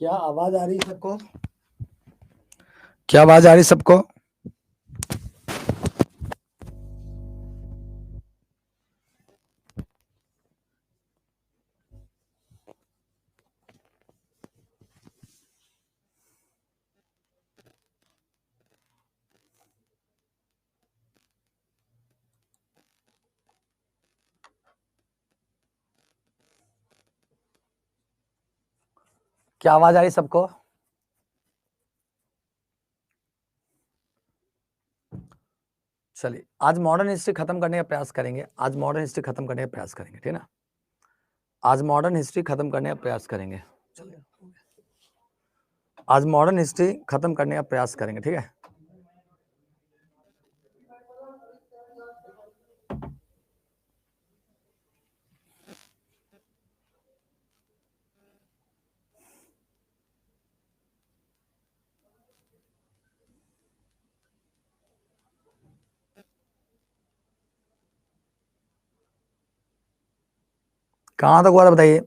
क्या आवाज आ रही सबको? क्या आवाज आ रही सबको? क्या आवाज आ रही सबको? चलिए, आज मॉडर्न हिस्ट्री खत्म करने का प्रयास करेंगे। आज मॉडर्न हिस्ट्री खत्म करने का प्रयास करेंगे, ठीक है ना? आज मॉडर्न हिस्ट्री खत्म करने का प्रयास करेंगे। चलिए, आज मॉडर्न हिस्ट्री खत्म करने का प्रयास करेंगे, ठीक है? कहां तक हुआ था बताइए?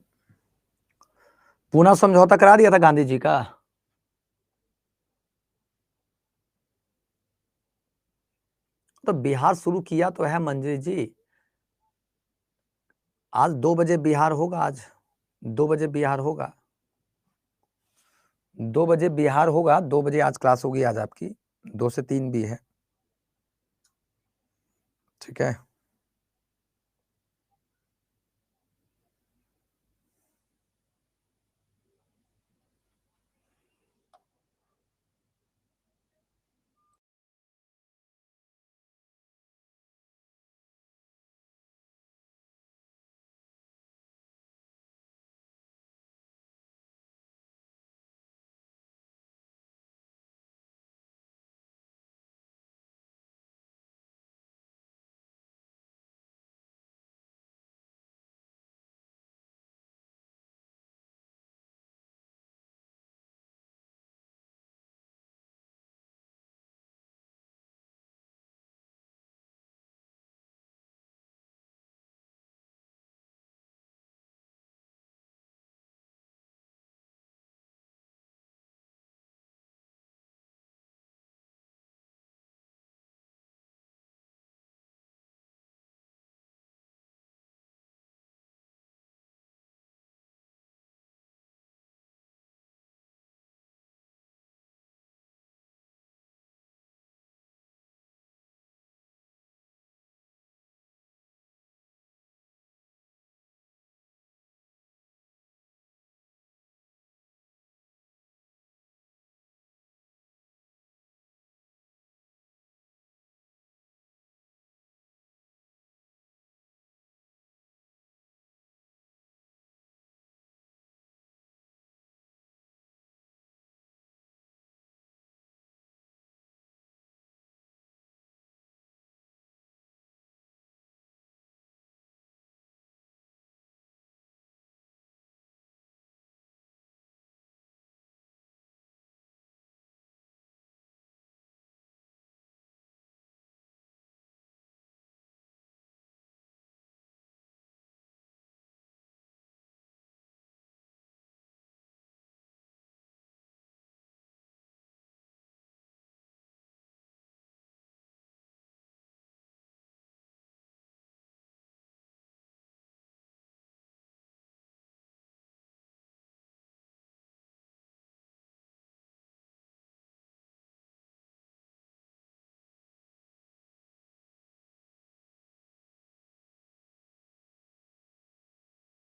पूना समझौता करा दिया था गांधी जी का। तो बिहार शुरू किया तो है मंजरी जी। आज 2 बजे बिहार होगा। आज 2 बजे बिहार होगा। 2 बजे बिहार होगा। 2 बजे आज क्लास होगी। आज आपकी 2 से 3 भी है, ठीक है?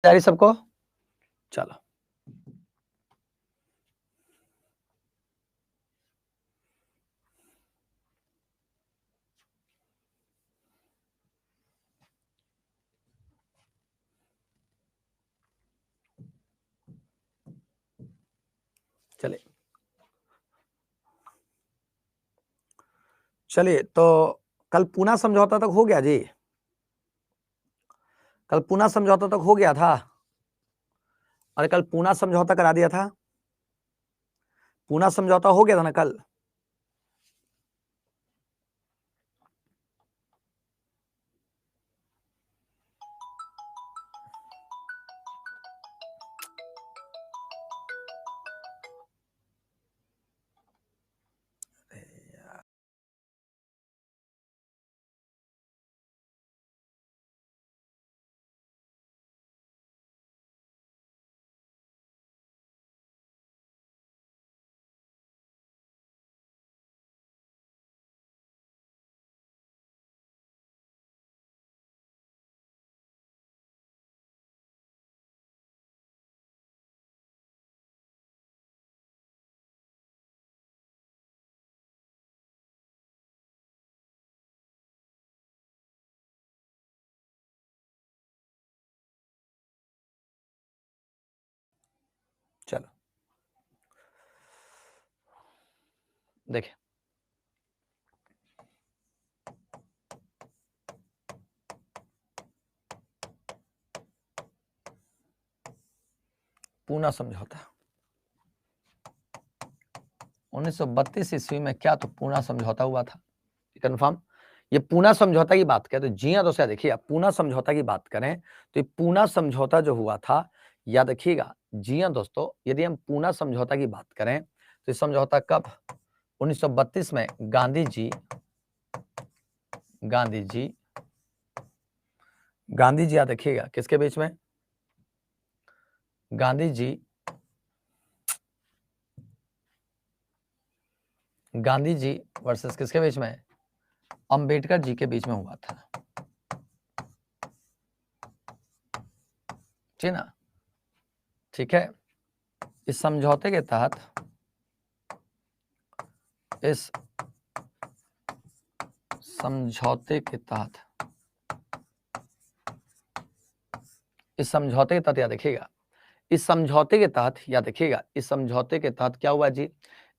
तैयारी सबको? चलो, चलिए चलिए। तो कल पूना समझौता तक हो गया जी। कल पूना समझौता तक हो गया था। और कल पूना समझौता करा दिया था। पूना समझौता हो गया था ना कल? देखिए पूना समझौता 1932 ईस्वी में क्या, तो पूना समझौता हुआ था, कंफर्म। ये पूना समझौता की बात करें तो जी हाँ दोस्तों, देखिए पूना समझौता की बात करें तो ये पूना समझौता जो हुआ था, याद रखिएगा। जी हाँ दोस्तों, यदि हम पूना समझौता की बात करें तो ये समझौता कब, 1932 में गांधी जी याद रखिएगा, किसके बीच में, गांधी जी वर्सेस किसके बीच में, अंबेडकर जी के बीच में हुआ था, ठीक ना। ठीक है, इस समझौते के तहत याद रखिएगा, इस समझौते के तहत याद रखिएगा, इस समझौते के तहत क्या हुआ जी,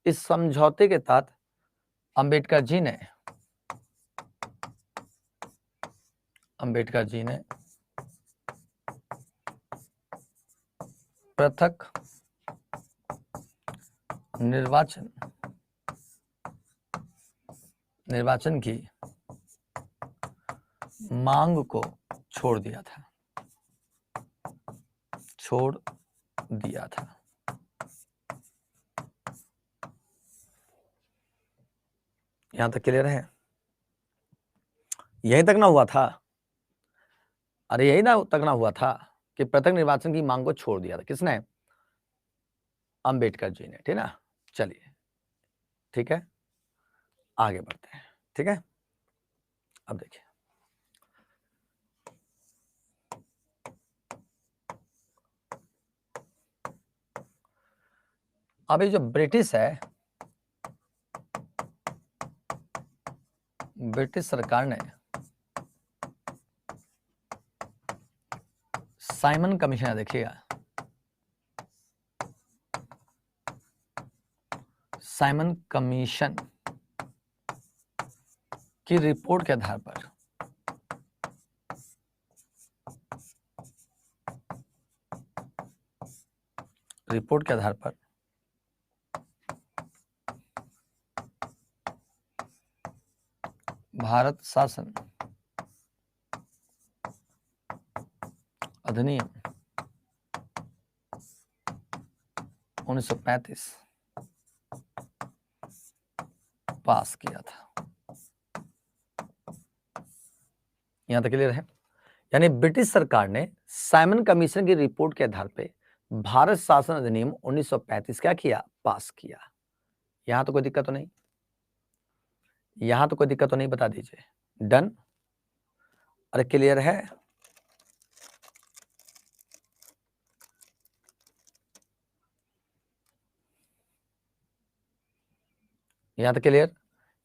इस समझौते के तहत अंबेडकर जी ने पृथक निर्वाचन की मांग को छोड़ दिया था। यहां तक क्लियर है, यहीं तक ना हुआ था, अरे यही ना तक ना हुआ था कि पृथक निर्वाचन की मांग को छोड़ दिया था, किसने, अंबेडकर जी ने, ठीक ना। चलिए ठीक है, आगे बढ़ते हैं, ठीक है। अब देखिए अभी जो ब्रिटिश सरकार ने साइमन कमीशन, देखिएगा साइमन कमीशन की रिपोर्ट के आधार पर भारत शासन अधिनियम 1935 पास किया था। यहां तक क्लियर है, यानी ब्रिटिश सरकार ने साइमन कमीशन की रिपोर्ट के आधार पर भारत शासन अधिनियम 1935 क्या किया, पास किया। यहां तो कोई दिक्कत तो नहीं, बता दीजिए, डन, अरे क्लियर है, यहां तक क्लियर।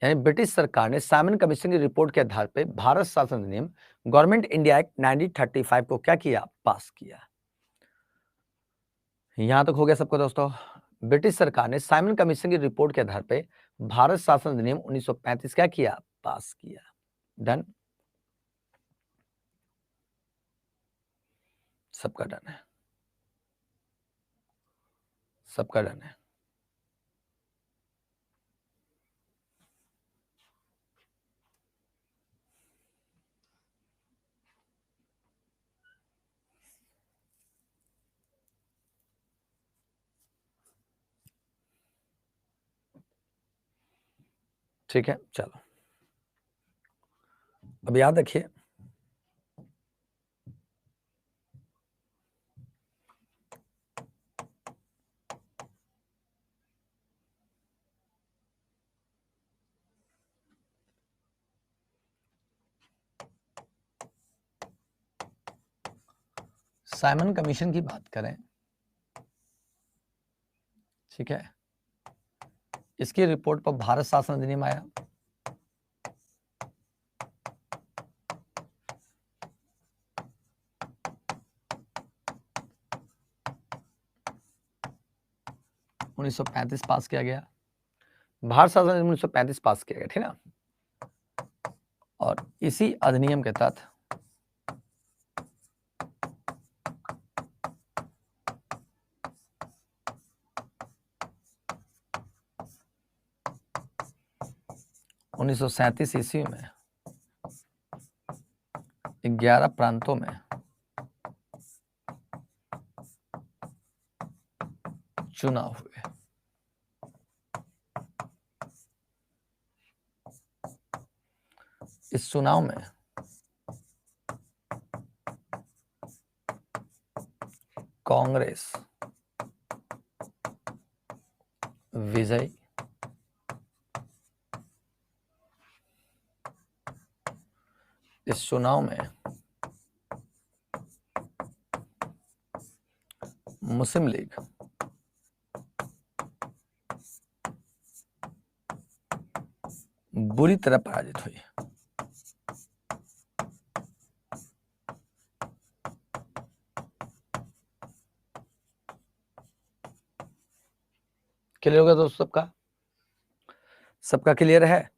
यानी ब्रिटिश सरकार ने साइमन कमीशन की रिपोर्ट के आधार पर भारत शासन अधिनियम गवर्नमेंट इंडिया एक्ट 1935 को क्या किया, पास किया। यहां तक हो गया सबको दोस्तों। ब्रिटिश सरकार ने साइमन कमीशन की रिपोर्ट के आधार पर भारत शासन अधिनियम 1935 क्या किया, पास किया। डन, सबका डन है, सबका डन है। ठीक है, चलो अब याद रखिए, साइमन कमीशन की बात करें, ठीक है, इसकी रिपोर्ट पर भारत शासन अधिनियम आया। उन्नीस सौ 35 पास किया गया। भारत शासन अधिनियम 1935 पास किया गया, ठीक ना। और इसी अधिनियम के तहत उन्नीस ईस्वी में 11 प्रांतों में चुनाव हुए। इस चुनाव में कांग्रेस विजयी, इस चुनाव में मुस्लिम लीग बुरी तरह पराजित हुई। क्लियर होगा दोस्तों? सबका क्लियर है?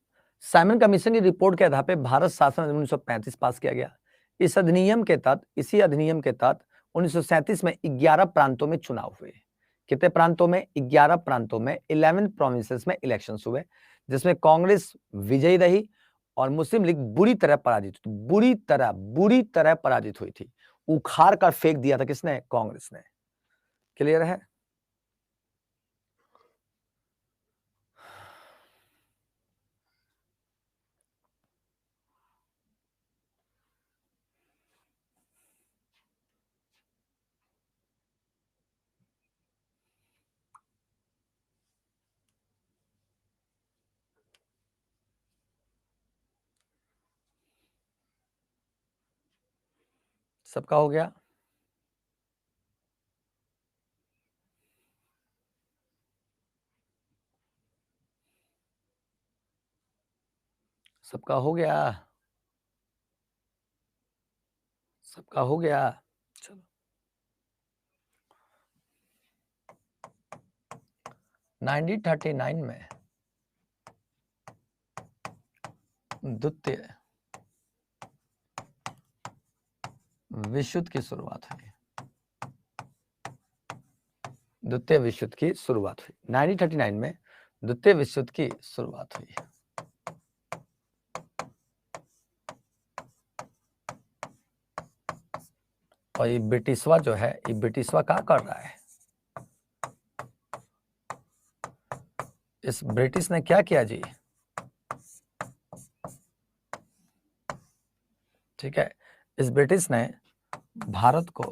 साइमन कमीशन की रिपोर्ट के आधार पर भारत शासन अधिनियम 1935 पास किया गया। इस अधिनियम के तहत, इसी अधिनियम के तहत 1937 में 11 प्रांतों में चुनाव हुए। कितने प्रांतों में? 11 प्रांतों में 11 प्रोविंसेस में इलेक्शंस हुए, जिसमें कांग्रेस विजयी रही और मुस्लिम लीग बुरी तरह पराजित, बुरी तरह पराजित हुई थी। उखाड़ कर फेंक दिया था किसने? कांग्रेस ने। क्लियर है? सबका हो गया? सबका हो गया? सबका हो गया? चलो, 1939 में द्वितीय विश्व युद्ध की शुरुआत हुई। द्वितीय विश्व युद्ध की शुरुआत हुई 1939 में। द्वितीय विश्व युद्ध की शुरुआत हुई। और ये ब्रिटिशवा जो है, ये ब्रिटिशवा क्या कर रहा है? इस ब्रिटिश ने क्या किया जी? ठीक है, इस ब्रिटिश ने भारत को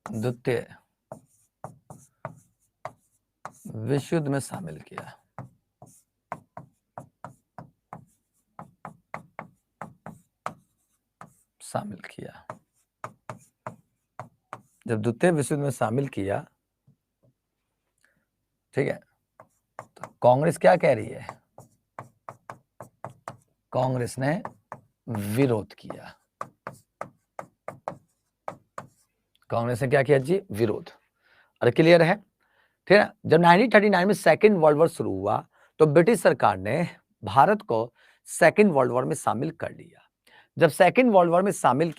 द्वितीय विश्व युद्ध में शामिल किया। जब द्वितीय विश्व युद्ध में शामिल किया, ठीक है, तो कांग्रेस क्या कह रही है? कांग्रेस ने विरोध किया। कांग्रेस ने क्या किया जी? विरोध। अरे क्लियर है? ठीक है। जब 1939 में सेकेंड वर्ल्ड वॉर शुरू हुआ तो ब्रिटिश सरकार ने भारत को सेकेंड वर्ल्ड वॉर में शामिल कर लिया। जब सेकेंड वर्ल्ड वॉर में शामिल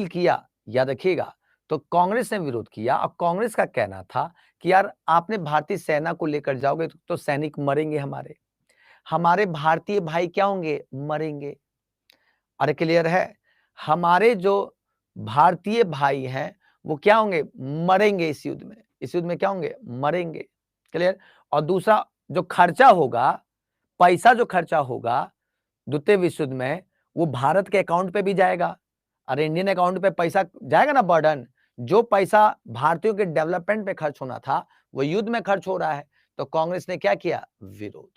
किया, याद रखिएगा, तो कांग्रेस ने विरोध किया। और कांग्रेस का कहना था कि यार आपने भारतीय सेना को लेकर जाओगे तो सैनिक मरेंगे, हमारे भारतीय भाई क्या होंगे? मरेंगे। अरे क्लियर है? हमारे जो भारतीय भाई हैं वो क्या होंगे? मरेंगे इस युद्ध में क्या होंगे? मरेंगे। क्लियर? और दूसरा जो खर्चा होगा, पैसा जो खर्चा होगा द्वितीय विश्व युद्ध में, वो भारत के अकाउंट पे भी जाएगा। अरे इंडियन अकाउंट पे पैसा जाएगा ना, बर्डन। जो पैसा भारतीयों के डेवलपमेंट पे खर्च होना था वो युद्ध में खर्च हो रहा है। तो कांग्रेस ने क्या किया? विरोध।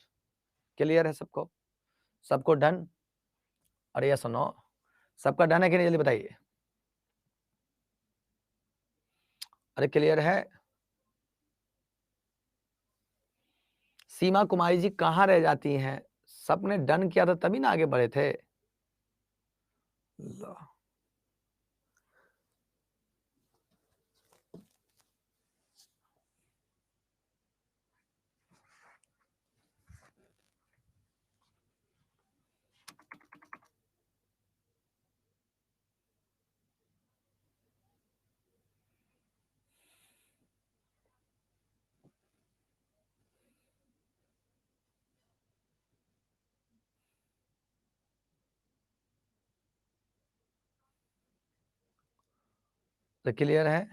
क्लियर है सबको डन? अरे ये सुनो, सबका डन है कि नहीं? जल्दी बताइए। अरे क्लियर है? सीमा कुमारी जी कहां रह जाती हैं? सबने डन किया था तभी ना आगे बढ़े थे। तो क्लियर है?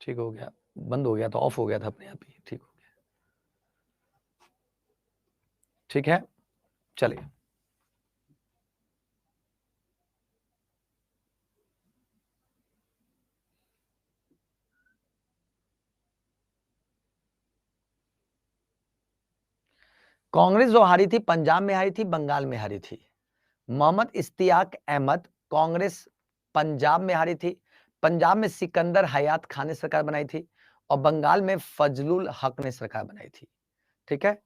ठीक हो गया, बंद हो गया तो ऑफ हो गया था अपने आप ही, ठीक हो गया। ठीक है, चलिए। कांग्रेस जो हारी थी, पंजाब में हारी थी, बंगाल में हारी थी। मोहम्मद इश्तियाक अहमद, कांग्रेस पंजाब में हारी थी। पंजाब में सिकंदर हयात खान ने सरकार बनाई थी और बंगाल में फजलुल हक ने सरकार बनाई थी। ठीक है,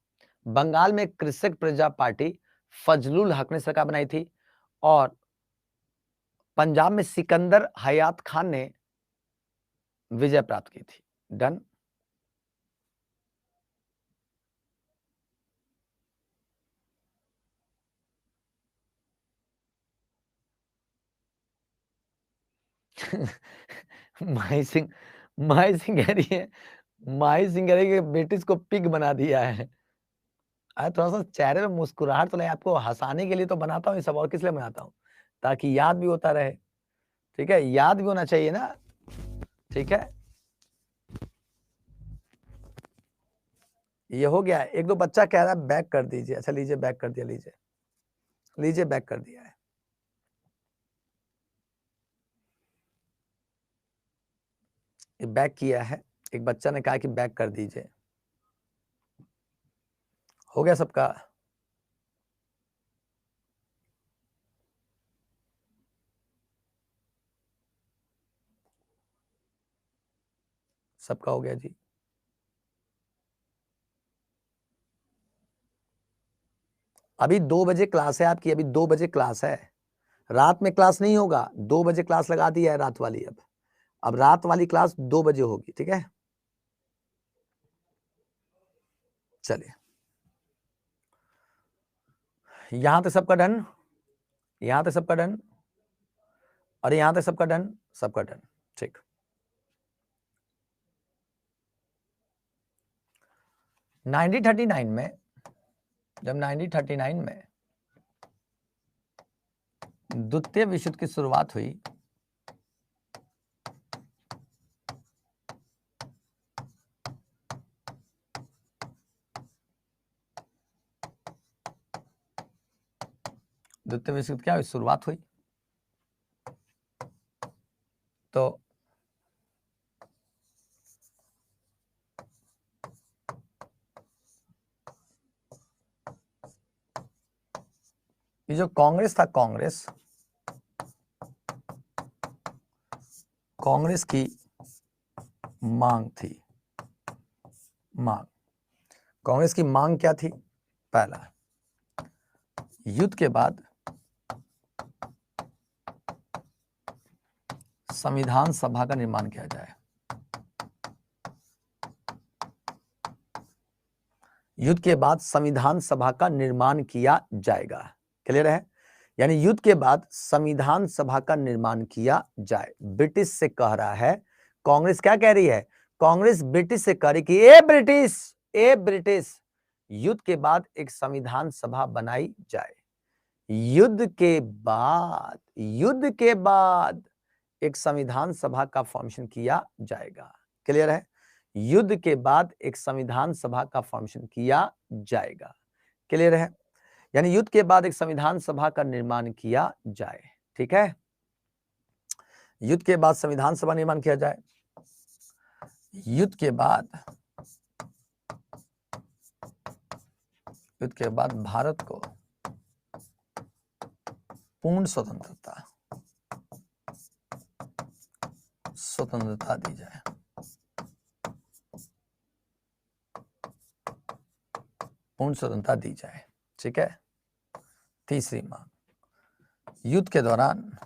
बंगाल में कृषक प्रजा पार्टी फजलुल हक ने सरकार बनाई थी और पंजाब में सिकंदर हयात खान ने विजय प्राप्त की थी। डन। माही सिंह कह रही है, माही सिंह कह रही है कि ब्रिटिश को पिग बना दिया है। अरे थोड़ा सा चेहरे पे मुस्कुराहट तो लाए, आपको हंसाने के लिए तो बनाता हूँ ये सब, और किस लिए बनाता हूँ? ताकि याद भी होता रहे। ठीक है, याद भी होना चाहिए ना। ठीक है, ये हो गया। एक दो बच्चा कह रहा है बैक कर दीजिए। अच्छा लीजिए, बैक कर दिया, लीजिए लीजिए, बैक कर दिया है। ये बैक किया है। एक बच्चा ने कहा कि बैक कर दीजिए। हो गया सबका? सबका हो गया जी। अभी 2 बजे क्लास है आपकी, अभी 2 बजे क्लास है। रात में क्लास नहीं होगा, 2 बजे क्लास लगा दी है रात वाली। अब रात वाली क्लास 2 बजे होगी। ठीक है, चलिए। यहां तक सबका डन, यहां तक सबका डन, और यहां तक सबका डन, सबका डन। ठीक। 1939 में, जब 1939 में द्वितीय विश्व युद्ध की शुरुआत हुई, द्वितीय विश्व युद्ध क्या हुई, शुरुआत हुई, तो ये जो कांग्रेस था, कांग्रेस की मांग थी। मांग, कांग्रेस की मांग क्या थी? पहला, युद्ध के बाद संविधान सभा का निर्माण किया जाए। युद्ध के बाद संविधान सभा का निर्माण किया जाएगा। क्लियर है? यानी युद्ध के बाद संविधान सभा का निर्माण किया जाए। ब्रिटिश से कह रहा है, कांग्रेस क्या कह रही है? कांग्रेस ब्रिटिश से कह रही कि ए ब्रिटिश, युद्ध के बाद एक संविधान सभा बनाई जाए। युद्ध के बाद एक संविधान सभा का फॉर्मेशन किया जाएगा। क्लियर है? युद्ध के बाद एक संविधान सभा का फॉर्मेशन किया जाएगा। क्लियर है? यानी युद्ध के बाद एक संविधान सभा का निर्माण किया जाए। ठीक है, युद्ध के बाद संविधान सभा निर्माण किया जाए। युद्ध के बाद भारत को पूर्ण स्वतंत्रता दी जाए। पूर्ण स्वतंत्रता दी जाए। ठीक है, तीसरी मांग, युद्ध के दौरान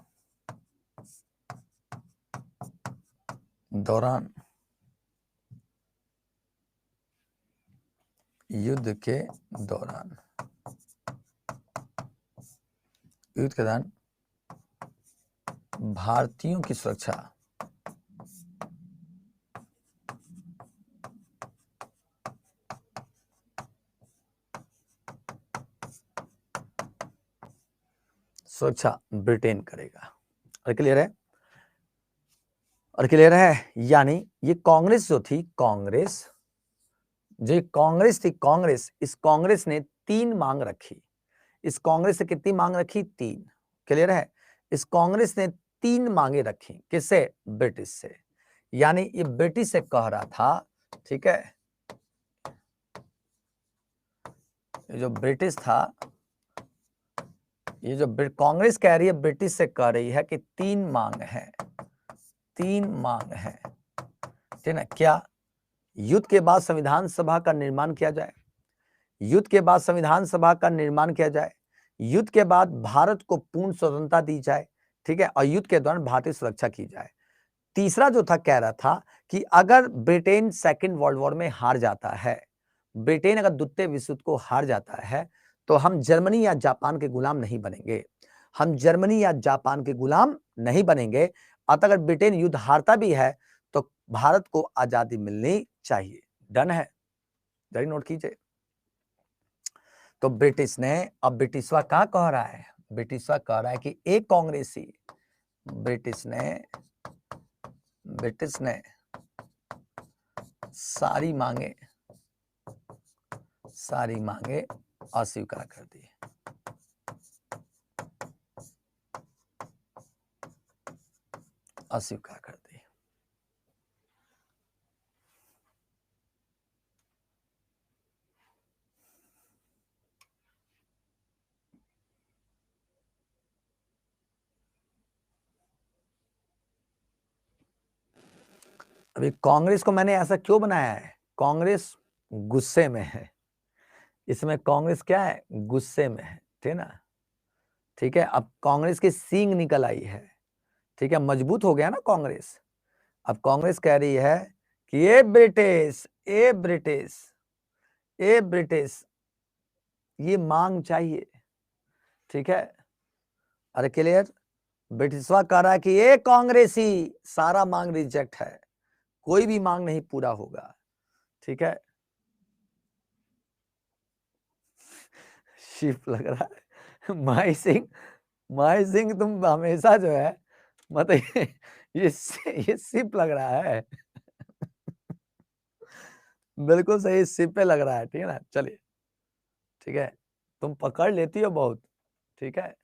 युद्ध के दौरान भारतीयों की सुरक्षा ब्रिटेन करेगा। क्लियर है? और क्लियर है? यानी ये कांग्रेस जो थी, कांग्रेस कांग्रेस, इस कांग्रेस ने 3 मांग रखी। इस कांग्रेस से कितनी मांग रखी? 3। क्लियर है? इस कांग्रेस ने 3 मांगे रखी। किससे? ब्रिटिश से। यानी ये ब्रिटिश से कह रहा था, ठीक है, ये जो ब्रिटिश था, ये जो कांग्रेस कह रही है, ब्रिटिश से कह रही है कि 3 मांग है, 3 मांग है, ठीक है? क्या? युद्ध के बाद संविधान सभा का निर्माण किया जाए, युद्ध के बाद संविधान सभा का निर्माण किया जाए, युद्ध के बाद भारत को पूर्ण स्वतंत्रता दी जाए, ठीक है, और युद्ध के दौरान भारतीय सुरक्षा की जाए। तीसरा जो था, कह रहा था कि अगर ब्रिटेन सेकेंड वर्ल्ड वॉर में हार जाता है, ब्रिटेन अगर द्वितीय विश्व युद्ध को हार जाता है, तो हम जर्मनी या जापान के गुलाम नहीं बनेंगे, हम जर्मनी या जापान के गुलाम नहीं बनेंगे। अतः अगर ब्रिटेन युद्ध हारता भी है तो भारत को आजादी मिलनी चाहिए। डन है? जरा नोट कीजिए। तो ब्रिटिश ने, अब ब्रिटिशवा क्या कह रहा है? ब्रिटिशवा कह रहा है कि एक कांग्रेसी, ब्रिटिश ने सारी मांगे अस्वीकार कर दी। अस्वीकार कर दी। अभी कांग्रेस को मैंने ऐसा क्यों बनाया है? कांग्रेस गुस्से में है, इसमें कांग्रेस क्या है? गुस्से में है, ठीक है ना? ठीक है, अब कांग्रेस की सींग निकल आई है, ठीक है, मजबूत हो गया ना कांग्रेस। अब कांग्रेस कह रही है कि ये ब्रिटिश, ये मांग चाहिए, ठीक है। अरे क्लियर? ब्रिटिशवा कह रहा है कि ये कांग्रेसी सारा मांग रिजेक्ट है, कोई भी मांग नहीं पूरा होगा, ठीक है। शिप लग रहा है माई सिंह तुम हमेशा जो है मतलब ये शिप लग रहा है बिल्कुल सही, शिप पे लग रहा है, ठीक है ना? चलिए, ठीक है, तुम पकड़ लेती हो बहुत, ठीक है,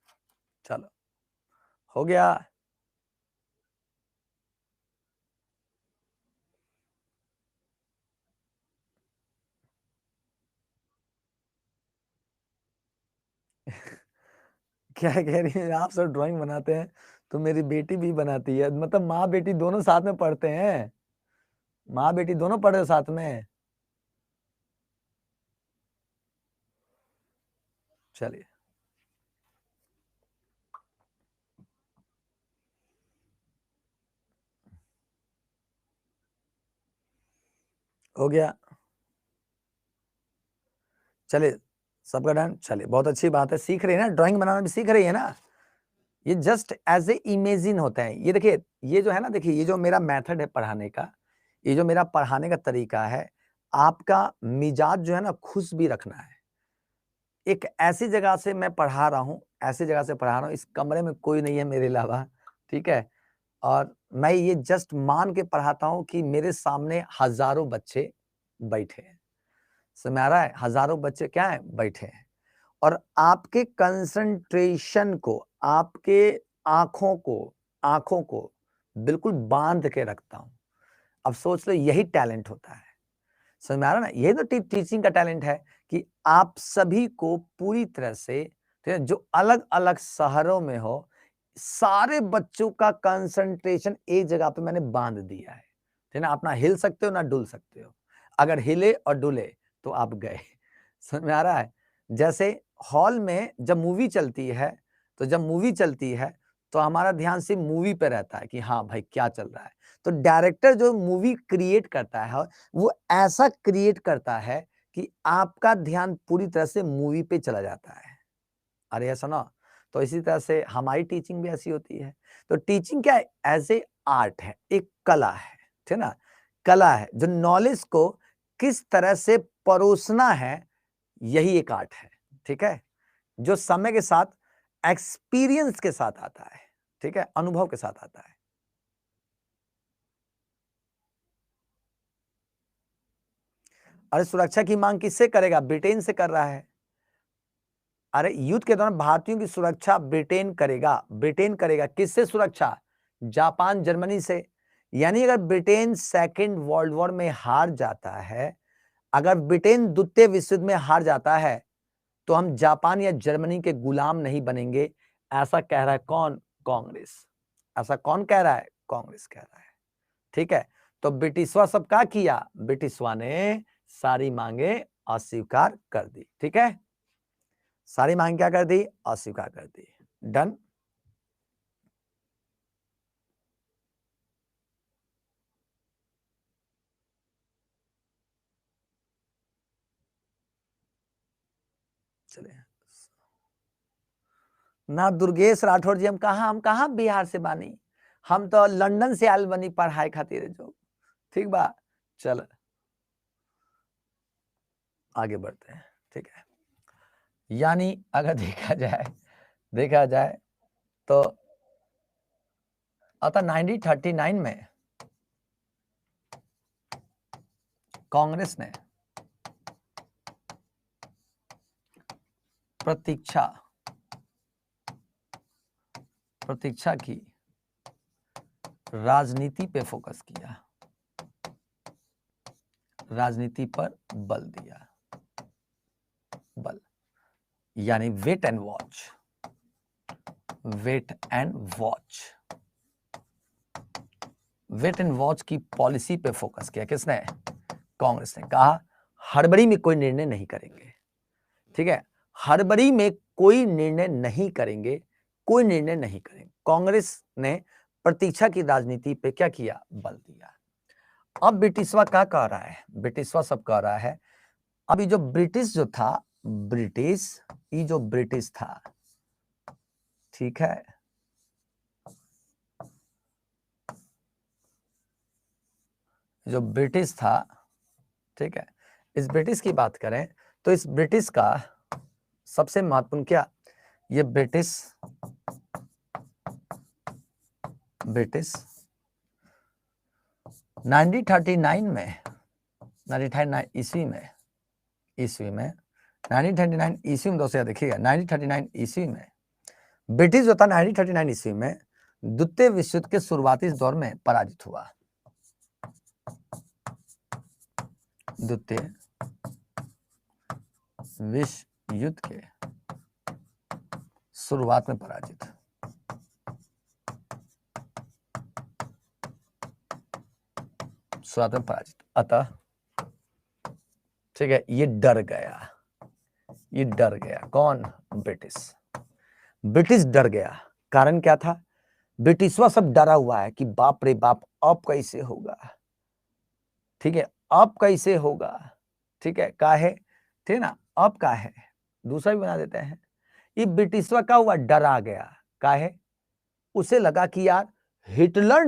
चलो हो गया। क्या कह रही है? आप सब ड्राइंग बनाते हैं तो मेरी बेटी भी बनाती है, मतलब माँ बेटी दोनों साथ में पढ़ते हैं, माँ बेटी दोनों पढ़े साथ में। चलिए, हो गया। चलिए, सबका डन। चलिए, बहुत अच्छी बात है, सीख रही है ना, ड्राइंग बनाना भी सीख रही है ना। ये जस्ट एज ए इमेजिन होता है। ये देखिए, ये जो है ना, देखिए ये जो मेरा मेथड है पढ़ाने का, ये जो मेरा पढ़ाने का तरीका है, आपका मिजाज जो है ना खुश भी रखना है। एक ऐसी जगह से मैं पढ़ा रहा हूँ, ऐसी जगह से पढ़ा रहा हूँ, इस कमरे में कोई नहीं है मेरे अलावा, ठीक है, और मैं ये जस्ट मान के पढ़ाता हूँ कि मेरे सामने हजारों बच्चे बैठे हैं। समझ में आ रहा है? हजारों बच्चे क्या है? बैठे हैं, और आपके कंसंट्रेशन को, आपके आंखों को बिल्कुल बांध के रखता हूं। अब सोच लो, यही टैलेंट होता है। समझ में आ रहा है ना? यही तो टीचिंग का टैलेंट है कि आप सभी को पूरी तरह से, ठीक है, जो अलग अलग शहरों में हो, सारे बच्चों का कंसंट्रेशन एक जगह पे मैंने बांध दिया है, ठीक है ना? आप ना हिल सकते हो ना डुल सकते हो। अगर हिले और डुले तो आप गए। समझ में आ रहा है? जैसे हॉल में जब मूवी चलती है, तो जब मूवी चलती है तो हमारा ध्यान सिर्फ मूवी पे रहता है कि हाँ भाई क्या चल रहा है। तो डायरेक्टर जो मूवी क्रिएट करता है, वो ऐसा क्रिएट करता है कि आपका ध्यान पूरी तरह से मूवी पे चला जाता है। अरे ऐसा ना, तो इसी तरह से हमारी टीचिंग भी ऐसी होती है। तो टीचिंग क्या है? एज ए आर्ट है, एक कला है, ठीक है ना? कला है, जो नॉलेज को किस तरह से परोसना है, यही एक आर्ट है, ठीक है, जो समय के साथ एक्सपीरियंस के साथ आता है, ठीक है, अनुभव के साथ आता है। अरे सुरक्षा की मांग किससे करेगा? ब्रिटेन से कर रहा है। अरे युद्ध के दौरान भारतीयों की सुरक्षा ब्रिटेन करेगा। ब्रिटेन करेगा किससे सुरक्षा? जापान जर्मनी से। यानी अगर ब्रिटेन सेकेंड वर्ल्ड वॉर में हार जाता है, अगर ब्रिटेन द्वितीय विश्व युद्ध में हार जाता है, तो हम जापान या जर्मनी के गुलाम नहीं बनेंगे। ऐसा कह रहा है कौन? कांग्रेस। ऐसा कौन कह रहा है? कांग्रेस कह रहा है। ठीक है, तो ब्रिटिशवा सब क्या किया? ब्रिटिशवा ने सारी मांगे अस्वीकार कर दी। ठीक है, सारी मांग क्या कर दी? अस्वीकार कर दी। डन। चलिए ना दुर्गेश राठौर जी, हम कहा बिहार से बानी, हम तो लंदन से आयल बनी पढ़ाई खातिर जो। ठीक बा, चल आगे बढ़ते हैं। ठीक है, यानी अगर देखा जाए तो अतः 1939 में कांग्रेस ने प्रतीक्षा की राजनीति पे फोकस किया, राजनीति पर बल दिया। बल यानी वेट एंड वॉच की पॉलिसी पे फोकस किया। किसने? कांग्रेस ने। कहा हड़बड़ी में कोई निर्णय नहीं करेंगे। ठीक है, हड़बड़ी में कोई निर्णय नहीं करेंगे, कोई निर्णय नहीं करेंगे। कांग्रेस ने प्रतीक्षा की राजनीति पे क्या किया? बल दिया। अब ब्रिटिशवा क्या कह रहा है? ब्रिटिशवा सब कह रहा है अभी जो ब्रिटिश जो था, ये जो ब्रिटिश था, ठीक है, जो ब्रिटिश था, ठीक है, इस ब्रिटिश की बात करें तो इस ब्रिटिश का सबसे महत्वपूर्ण क्या? ये ब्रिटिश 1939 में 1939 ईस्वी में 1939 ईस्वी में दोस्तों देखिएगा, 1939 ईस्वी में ब्रिटिश जो था 1939 ईस्वी में द्वितीय विश्व युद्ध के शुरुआती दौर में पराजित हुआ। द्वितीय विश्व युद्ध के शुरुआत में पराजित। अतः ठीक है, ये डर गया। कौन? ब्रिटिश डर गया। कारण क्या था? ब्रिटिशवा सब डरा हुआ है कि बाप रे बाप अब कैसे होगा। ठीक है, अब कैसे होगा। ठीक है, का है, ठीक ना, अब का है, दूसरा भी बना देते हैं। ये ब्रिटिशवा का हुआ? डरा गया। का है? उसे लगा कि यार हिटलर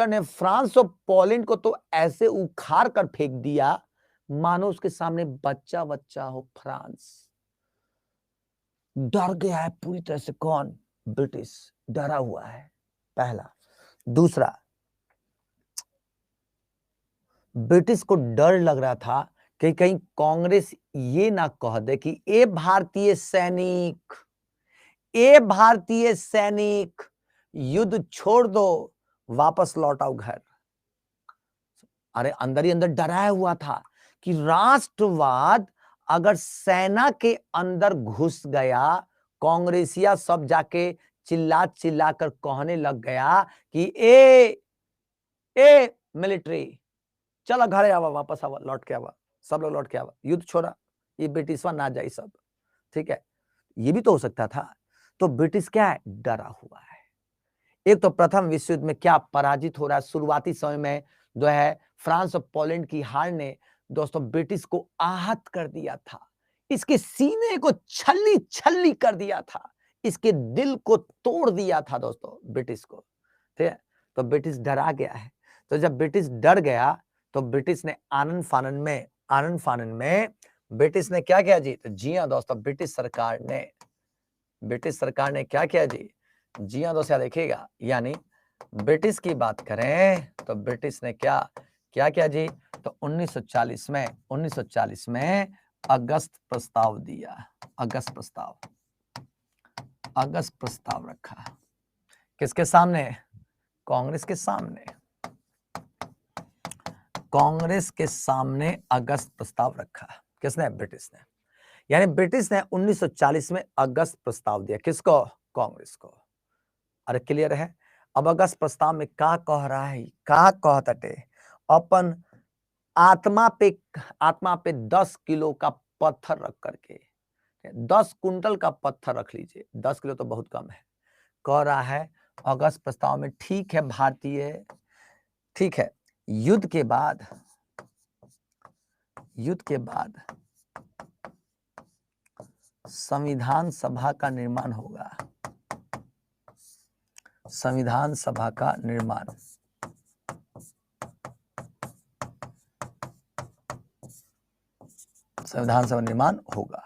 ने फ्रांस और पोलैंड को तो ऐसे उखाड़ कर फेंक दिया मानो उसके सामने बच्चा हो। फ्रांस डर गया है पूरी तरह से। कौन? ब्रिटिश डरा हुआ है, पहला। दूसरा, ब्रिटिश को डर लग रहा था कि कहीं कांग्रेस ये ना कह दे कि ए भारतीय सैनिक युद्ध छोड़ दो, वापस लौट आओ घर। अरे अंदर ही अंदर डराया हुआ था कि राष्ट्रवाद अगर सेना के अंदर घुस गया, कांग्रेसिया सब जाके चिल्ला कर कहने लग गया कि ए मिलिट्री चलो घरे आवा, वापस आवा, लौट के आवा, सब लोग लौट के आवा, युद्ध छोड़ा, ये ब्रिटिशवा ना जाए सब। ठीक है, ये भी तो हो सकता था। तो ब्रिटिश क्या है? डरा हुआ है। एक तो प्रथम विश्व युद्ध में क्या पराजित हो रहा है, शुरुआती समय में जो है फ्रांस और पोलैंड की हार ने दोस्तों ब्रिटिश को आहत कर दिया था, इसके सीने को छल्ली कर दिया था, इसके दिल को तोड़ दिया था दोस्तों ब्रिटिश को। ठीक है, तो ब्रिटिश डरा गया है। तो जब ब्रिटिश डर गया तो ब्रिटिश ने आनन फानन में ब्रिटिश ने क्या किया जी? तो जी हाँ दोस्तों, ब्रिटिश सरकार ने क्या किया जी? जी हाँ दोस्तों देखिएगा, यानी ब्रिटिश की बात करें तो ब्रिटिश ने क्या किया जी? तो 1940 में अगस्त प्रस्ताव दिया, अगस्त प्रस्ताव रखा किसके सामने? कांग्रेस के सामने, कांग्रेस के सामने अगस्त प्रस्ताव रखा। किसने? ब्रिटिश ने। यानी ब्रिटिश ने 1940 में अगस्त प्रस्ताव दिया, किसको? कांग्रेस को। अरे क्लियर है? अब अगस्त प्रस्ताव में क्या कह रहा है? क्या कहते अपन आत्मा पे 10 किलो का पत्थर रख करके, 10 कुंटल का पत्थर रख लीजिए, 10 किलो तो बहुत कम है। कह रहा है अगस्त प्रस्ताव में, ठीक है भारतीय, ठीक है, युद्ध के बाद संविधान सभा का निर्माण होगा, संविधान सभा का निर्माण। संविधान सभा निर्माण होगा,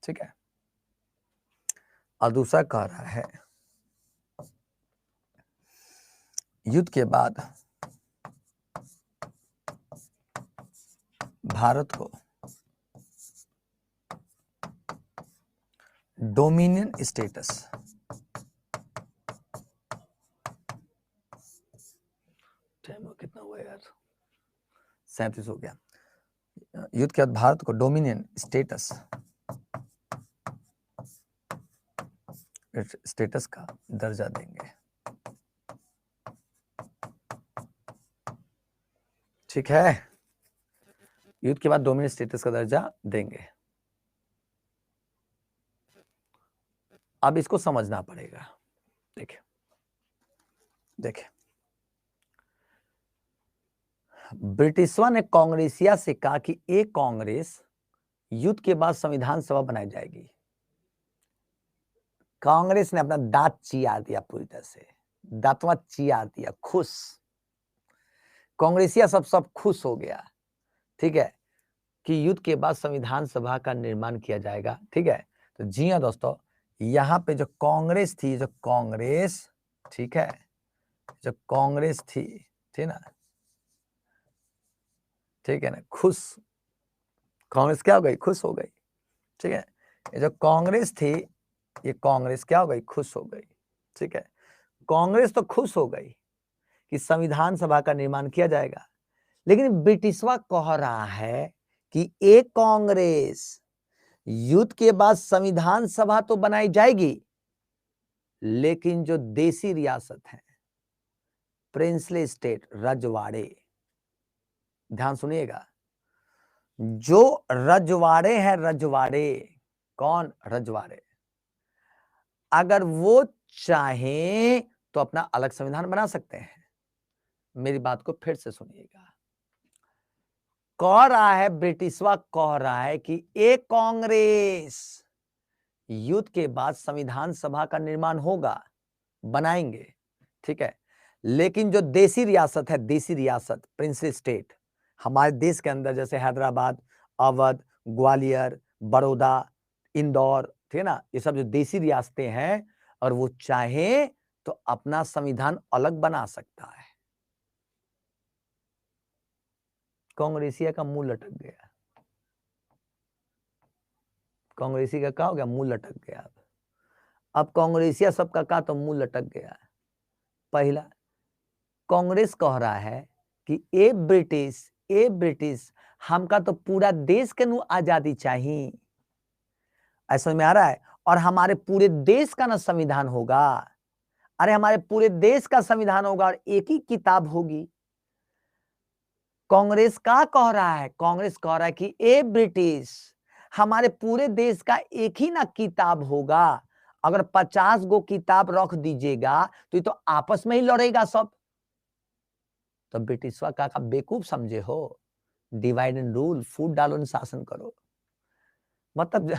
ठीक है। और दूसरा कह रहा है युद्ध के बाद भारत को डोमिनियन स्टेटस, टाइम कितना हुआ यार? 37 हो गया। युद्ध के बाद भारत को डोमिनियन स्टेटस का दर्जा देंगे, ठीक है। युद्ध के बाद डोमिनियन स्टेटस का दर्जा देंगे। अब इसको समझना पड़ेगा। देखिए ब्रिटिशवा ने कांग्रेसिया से कहा कि एक कांग्रेस युद्ध के बाद संविधान सभा बनाई जाएगी। कांग्रेस ने अपना दांत चियार दिया, पूरी तरह से दांतवा चियार दिया, खुश। कांग्रेसिया सब खुश हो गया, ठीक है, कि युद्ध के बाद संविधान सभा का निर्माण किया जाएगा, ठीक है। तो जी हाँ दोस्तों, यहाँ पे जो कांग्रेस थी, ठीक है, जो कांग्रेस थी, ठीक ना, ठीक है ना, खुश। कांग्रेस क्या हो गई? खुश हो गई, ठीक है। ये जो कांग्रेस थी, ये कांग्रेस क्या हो गई? खुश हो गई, ठीक है। कांग्रेस तो खुश हो गई कि संविधान सभा का निर्माण किया जाएगा, लेकिन ब्रिटिशवा कह रहा है कि एक कांग्रेस युद्ध के बाद संविधान सभा तो बनाई जाएगी, लेकिन जो देसी रियासत है, प्रिंसली स्टेट, रजवाड़े, ध्यान सुनिएगा, जो रजवाड़े हैं, रजवाड़े, कौन? रजवाड़े, अगर वो चाहें तो अपना अलग संविधान बना सकते हैं। मेरी बात को फिर से सुनिएगा। कह रहा है, ब्रिटिशवा कह रहा है कि एक कांग्रेस युद्ध के बाद संविधान सभा का निर्माण होगा, बनाएंगे, ठीक है, लेकिन जो देसी रियासत है, देसी रियासत, प्रिंसली स्टेट, हमारे देश के अंदर जैसे हैदराबाद, अवध, ग्वालियर, बड़ौदा, इंदौर, ठीक है ना, ये सब जो देसी रियासतें हैं, और वो चाहे तो अपना संविधान अलग बना सकता है। कांग्रेसिया का मुंह लटक गया, कांग्रेसी का क्या हो गया? मुंह लटक गया। अब कांग्रेसिया सबका का तो मुंह लटक गया। पहला, कांग्रेस कह रहा है कि ए ब्रिटिश हमका तो पूरा देश के नु आजादी चाहिए, ऐसा में आ रहा है, और हमारे पूरे देश का ना संविधान होगा। अरे हमारे पूरे देश का संविधान होगा और एक ही किताब होगी। कांग्रेस का कह रहा है, कांग्रेस कह रहा है कि ए ब्रिटिश, हमारे पूरे देश का एक ही ना किताब होगा। अगर 50 गो किताब रख दीजिएगा तो ये तो आपस में ही लड़ेगा सब। तो ब्रिटिशवा का बेवकूफ समझे हो? डिवाइड एंड रूल, फूट डालो शासन करो। मतलब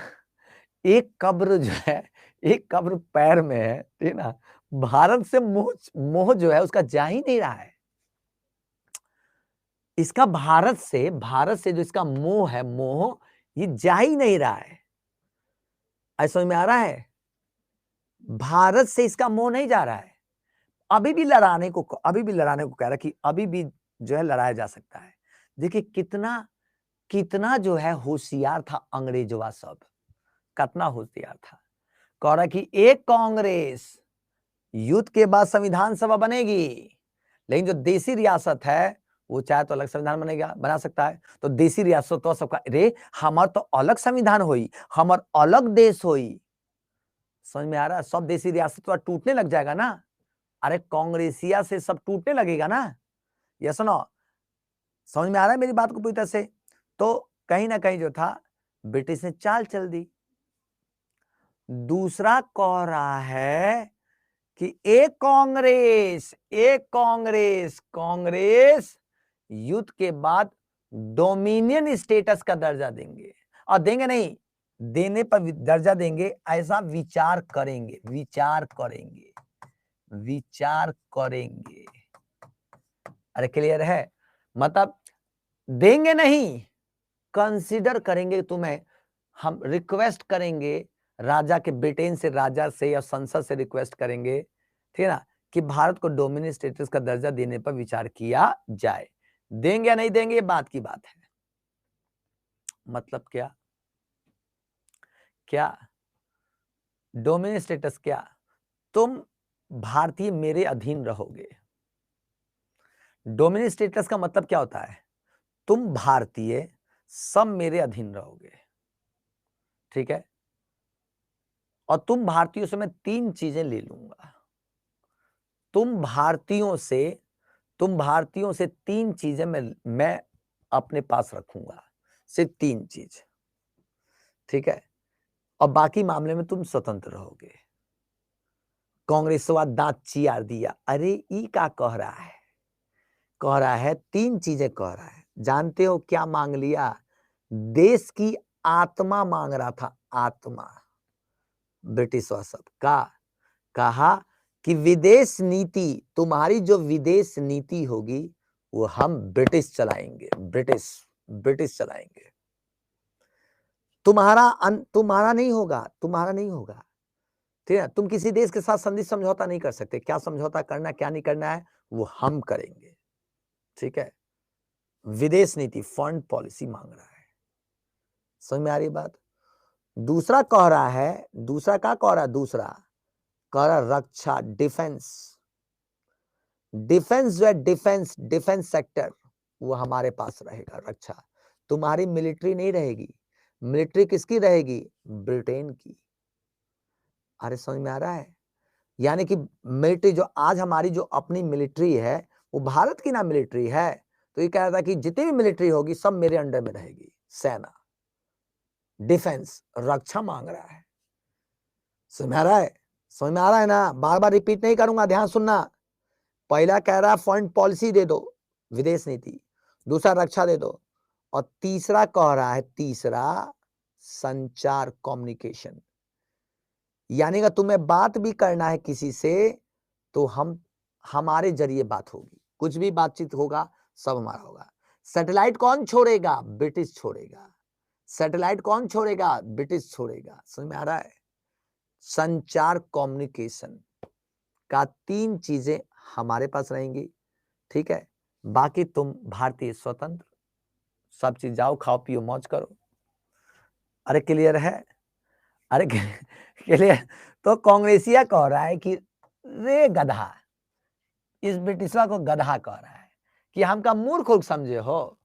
एक कब्र जो है, एक कब्र पैर में है, ठीक ना, भारत से मोह जो है उसका जा ही नहीं रहा है। इसका भारत से जो इसका मोह है, मोह ये जा ही नहीं रहा है। ऐसा में आ रहा है, भारत से इसका मोह नहीं जा रहा है। अभी भी लड़ाने को कह रहा है कि अभी भी जो है लड़ाया जा सकता है। देखिए कितना कितना जो है होशियार था अंग्रेजवा सब, कितना होशियार था। कह रहा कि एक कांग्रेस युद्ध के बाद संविधान सभा बनेगी, लेकिन जो देसी रियासत है वो चाहे तो अलग संविधान बनेगा, बना सकता है। तो देसी रियासत तो सबका, रे हमार तो अलग संविधान होई, हमार अलग देश होई। समझ में आ रहा है? सब देसी रियासत तो टूटने लग जाएगा ना। अरे कांग्रेसिया से सब टूटने लगेगा ना। ये सुनो, समझ में आ रहा है मेरी बात को पूरी तरह से? तो कहीं ना कहीं जो था ब्रिटिश ने चाल चल दी। दूसरा कह रहा है कि एक कांग्रेस युद्ध के बाद डोमिनियन स्टेटस का दर्जा देंगे, और देंगे नहीं, देने पर दर्जा देंगे, ऐसा विचार करेंगे, विचार करेंगे। अरे क्लियर है? मतलब देंगे नहीं, कंसीडर करेंगे तुम्हें, हम रिक्वेस्ट करेंगे राजा के, ब्रिटेन से, राजा से या संसद से रिक्वेस्ट करेंगे, ठीक है ना, कि भारत को डोमिनियन स्टेटस का दर्जा देने पर विचार किया जाए। देंगे या नहीं देंगे ये बात की बात है। मतलब क्या क्या डोमिनियन स्टेटस? क्या तुम भारतीय मेरे अधीन रहोगे। डोमिनियन स्टेटस का मतलब क्या होता है? तुम भारतीय सब मेरे अधीन रहोगे, ठीक है, और तुम भारतीयों से मैं 3 चीजें ले लूंगा। तुम भारतीयों से 3 चीजें मैं अपने पास रखूंगा, सिर्फ 3 चीज, ठीक है, और बाकी मामले में तुम स्वतंत्र रहोगे। कांग्रेसवा दांत चियार दिया, अरे ई का कह रहा है? कह रहा है 3 चीजें कह रहा है। जानते हो क्या मांग लिया? देश की आत्मा मांग रहा था, आत्मा। ब्रिटिश सब का कहा कि विदेश नीति, तुम्हारी जो विदेश नीति होगी वो हम ब्रिटिश चलाएंगे, ब्रिटिश चलाएंगे। तुम्हारा नहीं होगा, ठीक है। तुम किसी देश के साथ संधि समझौता नहीं कर सकते, क्या समझौता करना क्या नहीं करना है वो हम करेंगे, ठीक है। विदेश नीति, फॉरेन पॉलिसी मांग रहा है। समझ में आ रही बात? दूसरा कह रहा है, दूसरा क्या कह रहा है? दूसरा कह रहा रक्षा, डिफेंस जो है, डिफेंस सेक्टर वो हमारे पास रहेगा, रक्षा। तुम्हारी मिलिट्री नहीं रहेगी। मिलिट्री किसकी रहेगी? ब्रिटेन की। अरे समझ में आ रहा है? यानी कि मिलिट्री जो आज हमारी जो अपनी मिलिट्री है वो भारत की ना मिलिट्री है। तो ये कह रहा था कि जितनी भी मिलिट्री होगी सब मेरे अंडर में रहेगी, सेना। डिफेंस, रक्षा मांग रहा है। समझ में आ रहा है? समझ में आ रहा है ना? बार बार रिपीट नहीं करूंगा, ध्यान सुनना। पहला कह रहा है फॉरेन पॉलिसी दे दो, विदेश नीति। दूसरा रक्षा दे दो, और तीसरा कह रहा है, तीसरा संचार, कम्युनिकेशन। यानी कि तुम्हें बात भी करना है किसी से तो हमारे जरिए बात होगी, कुछ भी बातचीत होगा सब हमारा होगा। सैटेलाइट कौन छोड़ेगा? ब्रिटिश छोड़ेगा। सैटेलाइट कौन छोड़ेगा? ब्रिटिश छोड़ेगा। समझ में आ रहा है? संचार, कम्युनिकेशन का 3 चीजें हमारे पास रहेंगी, ठीक है। बाकी तुम भारतीय स्वतंत्र, सब चीज जाओ, खाओ पियो मौज करो। अरे क्लियर है? अरे क्लियर? तो कांग्रेसिया कह रहा है कि रे गधा, इस ब्रिटिशवा को गधा कह रहा है कि हमका मूर्ख समझे हो।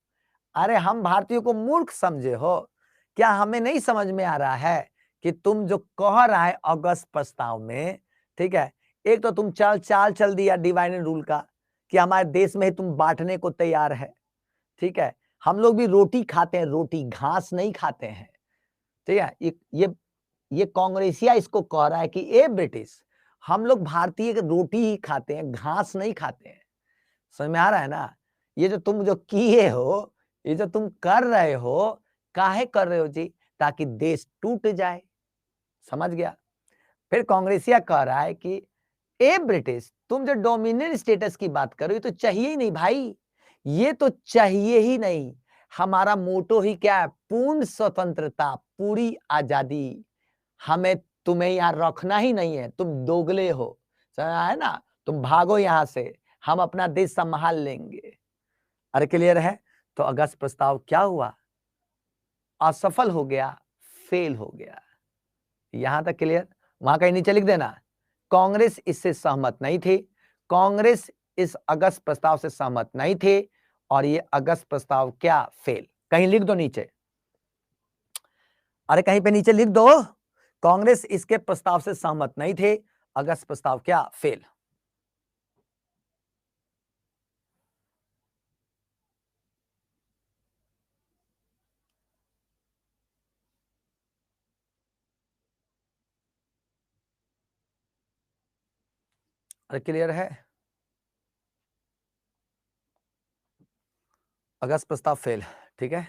अरे हम भारतीयों को मूर्ख समझे हो क्या? हमें नहीं समझ में आ रहा है कि तुम जो कह रहा है अगस्त प्रस्ताव में, ठीक है, एक तो तुम चाल चल दिया डिवाइड एंड रूल का, कि हमारे देश में ही तुम बांटने को तैयार है, ठीक है। हम लोग भी रोटी खाते हैं, रोटी, घास नहीं खाते हैं, ठीक है। ये कांग्रेसिया इसको कह रहा है कि ए ब्रिटिश, हम लोग भारतीय रोटी ही खाते हैं, घास नहीं खाते हैं। समझ में आ रहा है ना? ये जो तुम जो किए हो, ये जो तुम कर रहे हो, काहे कर रहे हो जी? ताकि देश टूट जाए। समझ गया? फिर कांग्रेसिया कह रहा है कि ए ब्रिटिश, तुम जो डोमिनियन स्टेटस की बात कर रहे हो, तो चाहिए ही नहीं भाई, ये तो चाहिए ही नहीं। हमारा मोटो ही क्या है? पूर्ण स्वतंत्रता, पूरी आजादी। हमें तुम्हें यहां रखना ही नहीं है, तुम दोगले हो, समझ है ना? तुम भागो यहां से, हम अपना देश संभाल लेंगे। अरे क्लियर है? तो अगस्त प्रस्ताव क्या हुआ? असफल हो गया, फेल हो गया। यहां तक क्लियर? वहां कहीं नीचे लिख देना, कांग्रेस इससे सहमत नहीं थी, कांग्रेस इस अगस्त प्रस्ताव से सहमत नहीं थे और ये अगस्त प्रस्ताव क्या? फेल। कहीं लिख दो नीचे, अरे कहीं पे नीचे लिख दो, कांग्रेस इसके प्रस्ताव से सहमत नहीं थे, अगस्त प्रस्ताव क्या? फेल। अरे क्लियर है? अगस्त प्रस्ताव फेल, ठीक है।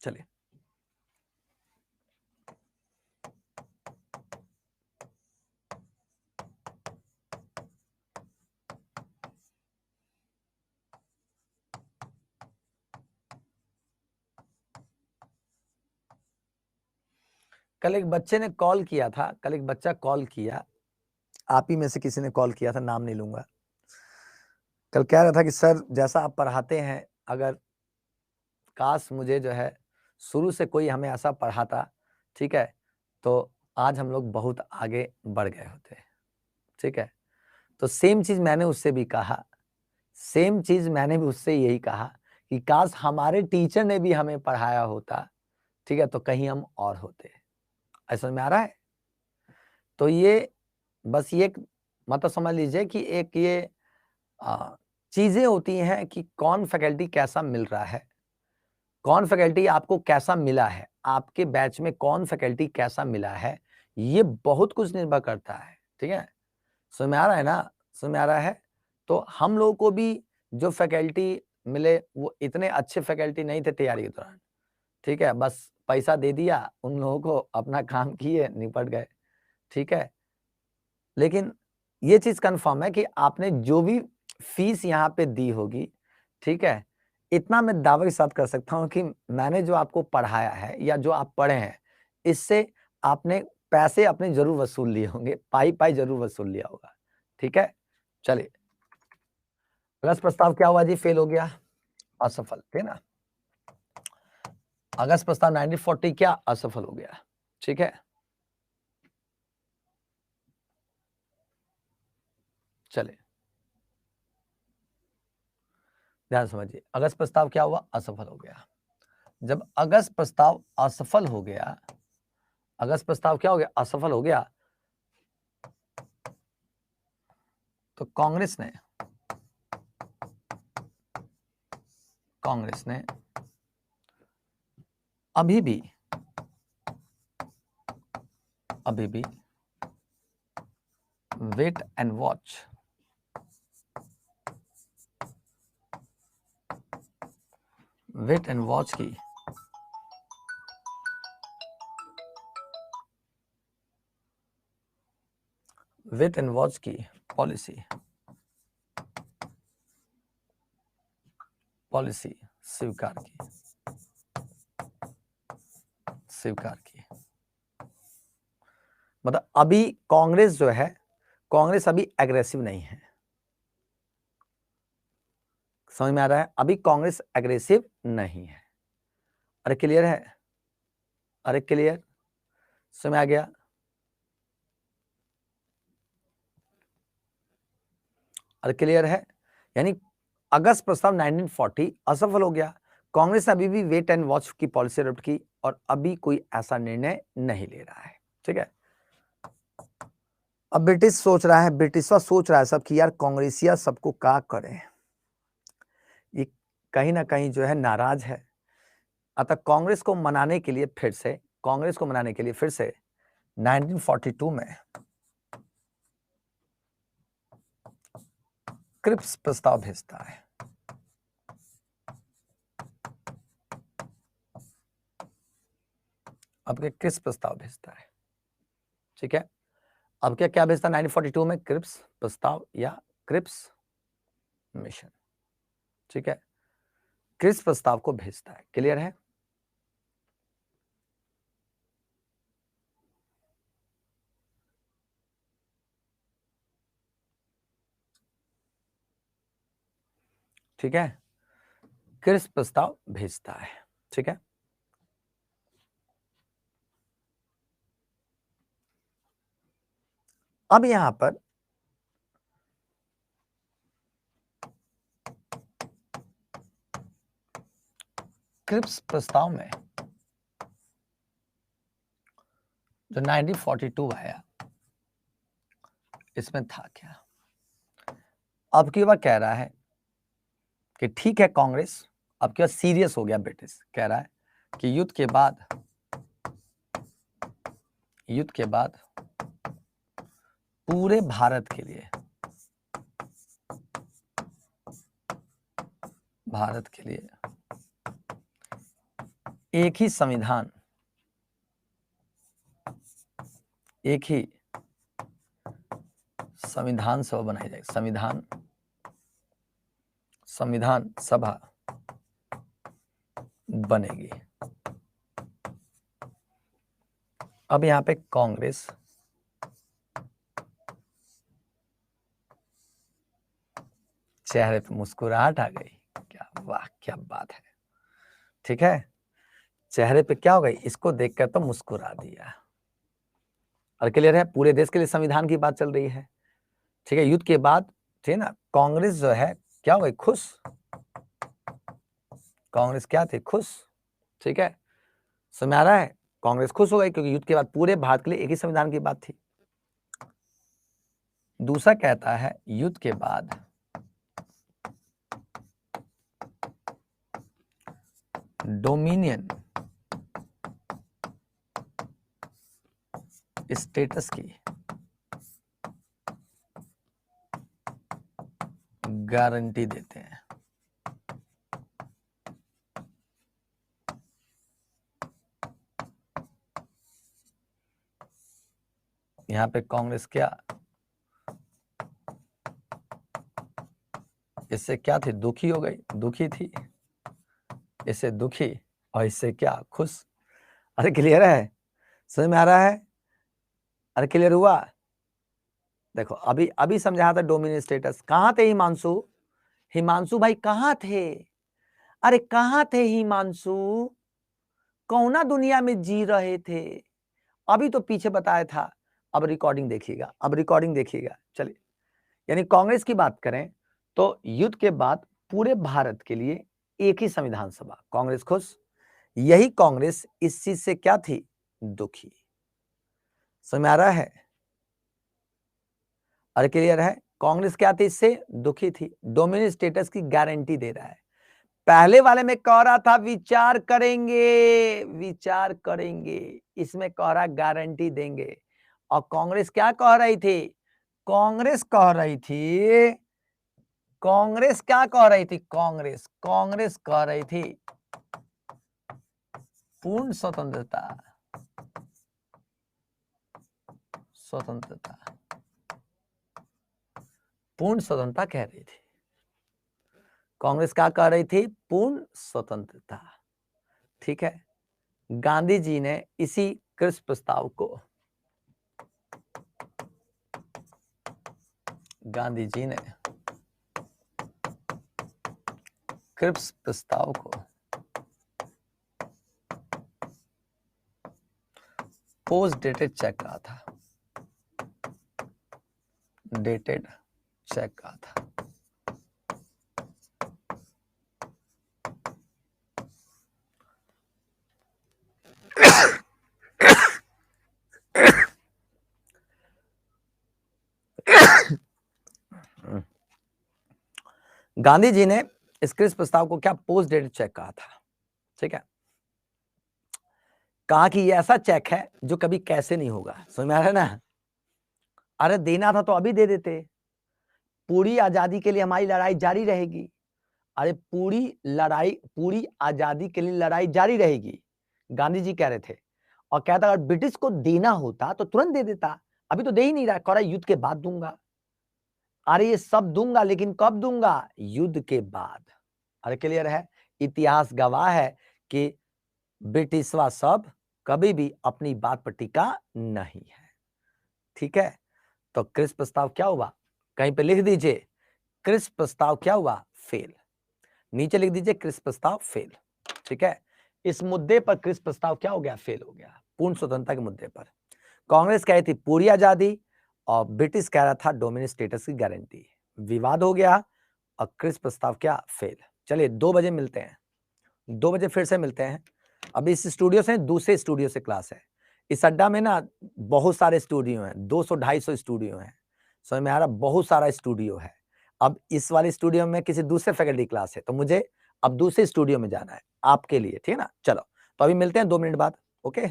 चलिए, कल एक बच्चे ने कॉल किया था, कल एक बच्चा कॉल किया, आप ही में से किसी ने कॉल किया था, नाम नहीं लूंगा। कल कह रहा था कि सर जैसा आप पढ़ाते हैं, अगर काश मुझे जो है शुरू से कोई हमें ऐसा पढ़ाता, ठीक है, तो आज हम लोग बहुत आगे बढ़ गए होते, ठीक है। तो सेम चीज मैंने उससे भी कहा, सेम चीज मैंने भी उससे यही कहा कि काश हमारे टीचर ने भी हमें पढ़ाया होता, ठीक है, तो कहीं हम और होते। ऐसा में आ रहा है? तो ये बस ये मतलब समझ लीजिए कि एक ये चीजें होती हैं कि कौन फैकल्टी कैसा मिल रहा है, कौन फैकल्टी आपको कैसा मिला है, आपके बैच में कौन फैकल्टी कैसा मिला है, ये बहुत कुछ निर्भर करता है, ठीक है। समझ में आ रहा है ना? समझ में आ रहा है? तो हम लोगों को भी जो फैकल्टी मिले वो इतने अच्छे फैकल्टी नहीं थे तैयारी के दौरान, ठीक है, बस पैसा दे दिया उन लोगों को, अपना काम किए, निपट गए, ठीक है। लेकिन ये चीज कंफर्म है कि आपने जो भी फीस यहाँ पे दी होगी, ठीक है, इतना मैं दावे के साथ कर सकता हूँ कि मैंने जो आपको पढ़ाया है या जो आप पढ़े हैं, इससे आपने पैसे अपने जरूर वसूल लिए होंगे, पाई पाई जरूर वसूल लिया होगा, ठीक है। चलिए, अगस्त प्रस्ताव क्या हुआ जी? फेल हो गया, असफल, ठीक है ना। अगस्त प्रस्ताव 1940 क्या? असफल हो गया, ठीक है। चलिए ध्यान समझिए, अगस्त प्रस्ताव क्या हुआ? असफल हो गया। जब अगस्त प्रस्ताव असफल हो गया, अगस्त प्रस्ताव क्या हो गया? असफल हो गया, तो कांग्रेस ने अभी भी wait and watch, wait and watch की वेट एंड वॉच की पॉलिसी स्वीकार की। मतलब अभी कांग्रेस जो है, कांग्रेस अभी एग्रेसिव नहीं है, समझ में आ रहा है? अभी कांग्रेस एग्रेसिव नहीं है। अरे क्लियर है? अरे क्लियर? समझ में आ गया? अरे क्लियर है? यानी अगस्त प्रस्ताव 1940 असफल हो गया, कांग्रेस ने अभी भी वेट एंड वॉच की पॉलिसी अडॉप्ट की और अभी कोई ऐसा निर्णय नहीं ले रहा है, ठीक है। अब ब्रिटिश सोच रहा है, ब्रिटिशवा सोच रहा है सब कि यार कांग्रेसिया सबको क्या करें, ये कहीं ना कहीं जो है नाराज है। अतः कांग्रेस को मनाने के लिए फिर से 1942 में क्रिप्स प्रस्ताव भेजता है। अब क्या क्रिप्स प्रस्ताव भेजता है, ठीक है। अब क्या क्या भेजता 1942 में, क्रिप्स प्रस्ताव या क्रिप्स मिशन, ठीक है। क्रिप्स प्रस्ताव को भेजता है, क्लियर है। ठीक है, क्रिप्स प्रस्ताव भेजता है, ठीक है। अब यहां पर क्रिप्स प्रस्ताव में जो 1942 आया, इसमें था क्या। अब की बार कह रहा है कि ठीक है कांग्रेस, अब क्या सीरियस हो गया ब्रिटिश, कह रहा है कि युद्ध के बाद पूरे भारत के लिए एक ही संविधान सभा बनाई जाएगी, संविधान सभा बनेगी। अब यहां पे कांग्रेस चेहरे पे मुस्कुराहट आ गई, क्या वाह क्या बात है, ठीक है। चेहरे पे क्या हो गई, इसको देखकर तो मुस्कुरा दिया। और क्लियर है, पूरे देश के लिए संविधान की बात चल रही है, ठीक है। युद्ध के बाद, ठीक है ना, कांग्रेस जो है क्या हो गई, खुश। कांग्रेस क्या थी, खुश, ठीक है। समझ आ रहा है, कांग्रेस खुश हो गई क्योंकि युद्ध के बाद पूरे भारत के लिए एक ही संविधान की बात थी। दूसरा कहता है युद्ध के बाद डोमिनियन स्टेटस की गारंटी देते हैं। यहां पे कांग्रेस क्या, इससे क्या थी, दुखी हो गई, दुखी थी, इससे दुखी, और इससे क्या, खुश। अरे क्लियर है, समझ में आ रहा है, अरे क्लियर हुआ। देखो अभी अभी समझा था डोमिनियन स्टेटस। कहां थे हिमांशु, हिमांशु भाई कहां थे, अरे कहां थे हिमांशु, कौना दुनिया में जी रहे थे, अभी तो पीछे बताया था। अब रिकॉर्डिंग देखिएगा, अब रिकॉर्डिंग देखिएगा, चलिए। यानी कांग्रेस की बात करें तो युद्ध के बाद पूरे भारत के लिए एक ही संविधान सभा, कांग्रेस खुश। यही कांग्रेस इस चीज से क्या थी, दुखी। समझ में आ रहा है, और क्लियर है, कांग्रेस क्या थी, इससे दुखी थी। डोमिनियन स्टेटस की गारंटी दे रहा है। पहले वाले में कह रहा था विचार करेंगे, इसमें कह रहा गारंटी देंगे। और कांग्रेस क्या कह रही थी, कांग्रेस क्या कह रही थी, कांग्रेस कह रही थी पूर्ण स्वतंत्रता पूर्ण स्वतंत्रता कह रही थी। कांग्रेस क्या कह रही थी, पूर्ण स्वतंत्रता, ठीक है। गांधी जी ने इसी क्रिप्स प्रस्ताव को, गांधी जी ने क्रिप्स प्रस्ताव को पोस्ट डेटेड चेक कहा था, डेटेड चेक कहा था। गांधी जी ने इस क्रिप्स प्रस्ताव को क्या, पोस्ट डेटेड चेक कहा था, ठीक है। कहा कि ये ऐसा चेक है जो कभी कैसे नहीं होगा, समझ में आ रहा है ना। अरे देना था तो अभी दे देते, पूरी आजादी के लिए हमारी लड़ाई जारी रहेगी। अरे पूरी आजादी के लिए लड़ाई जारी रहेगी, गांधी जी कह रहे थे। और कहता अगर ब्रिटिश को देना होता तो तुरंत दे देता, अभी तो दे ही नहीं रहा, कह रहा युद्ध के बाद दूंगा। अरे ये सब दूंगा, लेकिन कब दूंगा? युद्ध के बाद। अरे क्लियर है? इतिहास गवाह है कि ब्रिटिशवा सब कभी भी अपनी बात पर टिका नहीं है। ठीक है, तो क्रिस प्रस्ताव क्या हुआ? कहीं पे लिख दीजिए क्रिस प्रस्ताव क्या हुआ? फेल। नीचे लिख दीजिए क्रिस प्रस्ताव फेल। ठीक है, इस मुद्दे पर क्रिस प्रस्ताव क्या हो गया? फेल हो गया। पूर्ण स्वतंत्रता के मुद्दे पर कांग्रेस कही थी पूरी आजादी और ब्रिटिश कह रहा था डोमिनेट स्टेटस की गारंटी। विवाद हो गया और क्रिस प्रस्ताव क्या? फेल। चलिए 2 बजे मिलते हैं, 2 बजे फिर से मिलते हैं। अभी इस स्टूडियो से दूसरे स्टूडियो से क्लास है। इस अड्डा में ना बहुत सारे स्टूडियो हैं, 200-250 स्टूडियो हैं। समझ में आ रहा? बहुत सारा स्टूडियो है। अब इस वाले स्टूडियो में किसी दूसरे फैकल्टी क्लास है, तो मुझे अब दूसरे स्टूडियो में जाना है आपके लिए। ठीक है ना? चलो, तो अभी मिलते हैं 2 मिनट बाद। ओके।